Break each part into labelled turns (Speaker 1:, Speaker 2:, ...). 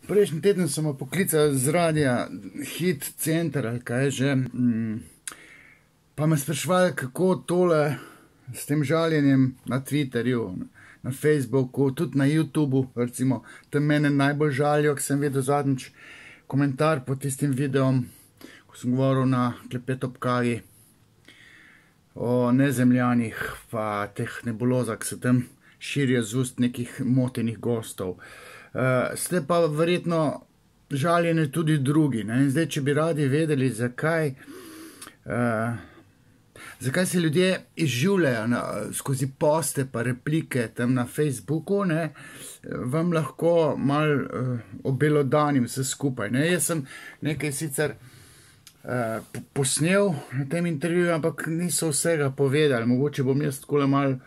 Speaker 1: Prejšnji teden sem poklical z radia Hit Center, ali kaj že, pa me sprašvali, kako tole s tem žaljenjem na Twitterju, na Facebooku, tudi na YouTubu, recimo, tam mene najbolj žalijo, ko sem videl zadnjič komentar pod tistim videom, ko sem govoril na Klepet ob kavi o nezemljanih, pa teh nebulozah, ki se tam širijo z ust nekih motenih gostov. Ste pa verjetno žaljeni tudi drugi, ne? In zdaj, če bi radi vedeli, zakaj se ljudje izživljajo skozi poste pa replike tam na Facebooku, ne, vam lahko malo obelodanim vse skupaj, ne. Jaz sem nekaj sicer posnel na tem intervjuju, ampak niso vsega povedali. Mogoče bom jaz takole malo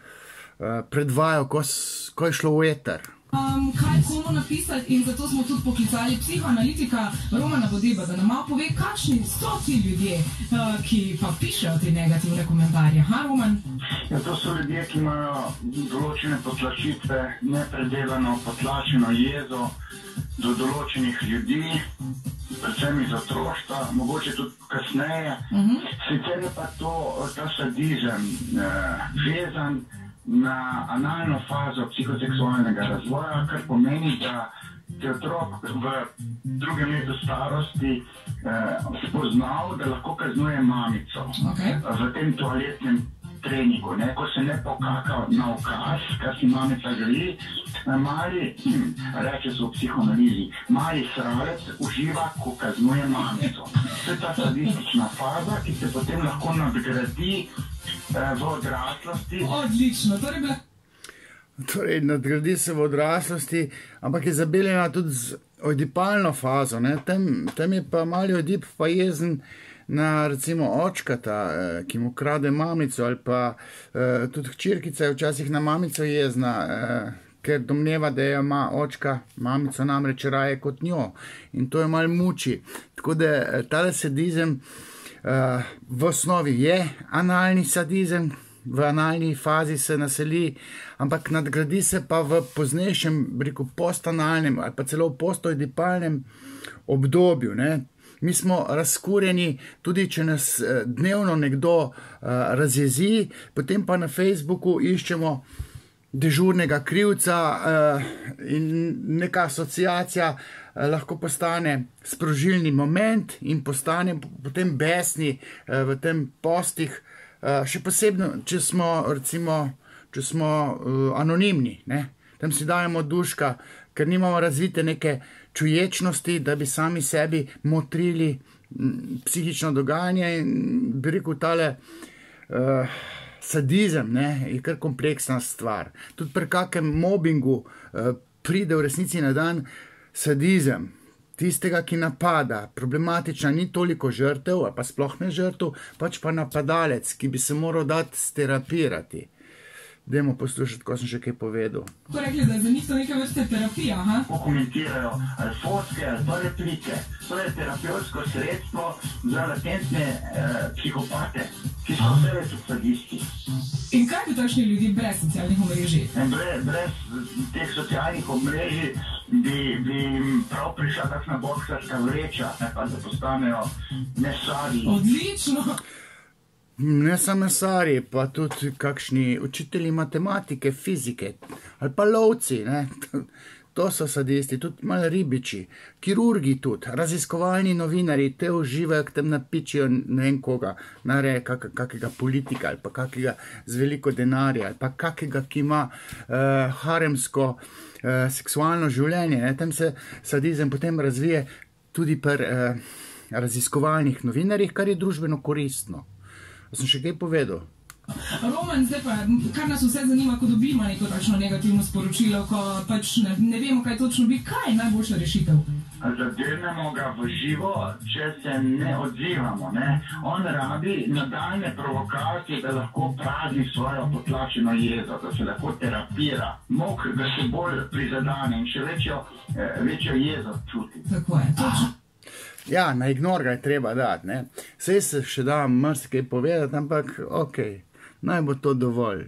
Speaker 1: predvajal, ko je šlo v eter.
Speaker 2: Kaj komu napisati, in zato smo tudi poklicali psihoanalitika Romana Vodeba, da nam malo pove, kakšni so ti ljudje, ki pa pišejo te negativne komentarje. Ha, Roman?
Speaker 3: Ja, to so ljudje, ki imajo določene potlačitve, nepredelano potlačeno jezo do določenih ljudi, predvsem iz otroštva, mogoče tudi kasneje. Sicer je pa ta sadizem vezan na analno fazo psihoseksualnega razvoja, kar pomeni, da je otrok v drugem letu starosti spoznal, da lahko kaznuje mamico v tem toaletnem treningu, ne, ko se ne pokaka na ukaz, kar si mamica želi, mali, reče se v psihoanalizi, mali sravec uživa, ko kaznuje mamico. To je ta sadistična faza, ki se potem lahko nadgradi v odraslosti.
Speaker 2: Odlično,
Speaker 1: Torej, nadgradi se v odraslosti, ampak je zabeljena tudi z ojdipalno fazo, ne. Tam je pa mali ojdip pa jezen na, recimo, očkata, ki mu krade mamico, ali pa tudi hčerkica je včasih na mamico jezna, ker domneva, da jo ima očka mamico namreč raje kot njo. In to jo malo muči. Tako da tale sadizem v osnovi je analni sadizem, v analni fazi se naseli, ampak nadgradi se pa v poznejšem, rekel, postanalnem ali pa celo postoidipalnem obdobju, ne. Mi smo razkurjeni, tudi če nas dnevno nekdo razjezi, potem pa na Facebooku iščemo dežurnega krivca in neka asociacija lahko postane sprožilni moment in postane potem besni v tem postih, še posebno, če smo, recimo, če smo anonimni, ne. Tam si dajemo duška, ker nimamo razvite neke čuječnosti, da bi sami sebi motrili psihično dogajanje, in bi rekel, tale sadizem, ne, je kar kompleksna stvar. Tudi pri kakem mobingu pride v resnici na dan sadizem tistega, ki napada. Problematična ni toliko žrtev, ali pa sploh ne žrtev, pač pa napadalec, ki bi se moral dati sterapirati. Dajmo poslušati, ko sem še kaj povedal.
Speaker 2: To rekli, da je za njih to neka vrste terapija, ha?
Speaker 3: Ko komentirajo ali fotke ali pa replike. To je terapevtsko sredstvo za latentne psihopate, ki so vse več sadisti.
Speaker 2: In kaj bi takšni ljudi brez socialnih omrežij?
Speaker 3: Brez teh socialnih omrežij bi prav prišla takšna boksarska vreča, pa da postanejo mesari.
Speaker 2: Odlično!
Speaker 1: Ne samo mesari, pa tudi kakšni učitelji matematike, fizike, ali pa lovci, ne. To so sadisti, tudi malo ribiči, kirurgi tudi, raziskovalni novinarji, te uživajo, k tem napičijo ne vem koga, nareje kakega politika, ali pa kakega z veliko denarja, ali pa kakega, ki ima haremsko seksualno življenje, ne. Tam se sadizem potem razvije tudi pri raziskovalnih novinarjih, kar je družbeno koristno. Sem še kaj povedal?
Speaker 2: Roman, zdaj pa, kar nas vse zanima, ko dobimo neko takšno negativno sporočilo, ko pač ne vemo, kaj točno bi, kaj je najboljša rešitev?
Speaker 3: Zadenemo ga v živo, če se ne odzivamo, ne. On rabi nadaljne provokacije, da lahko prazni svojo potlačeno jezo, da se lahko terapira. Mok ga se bolj prizadane in še večjo jezo čuti.
Speaker 2: Tako je, točno.
Speaker 1: Ja, na ignor ga je treba dati, ne. Saj se še da marsikaj povedati, ampak okej, naj bo to dovolj.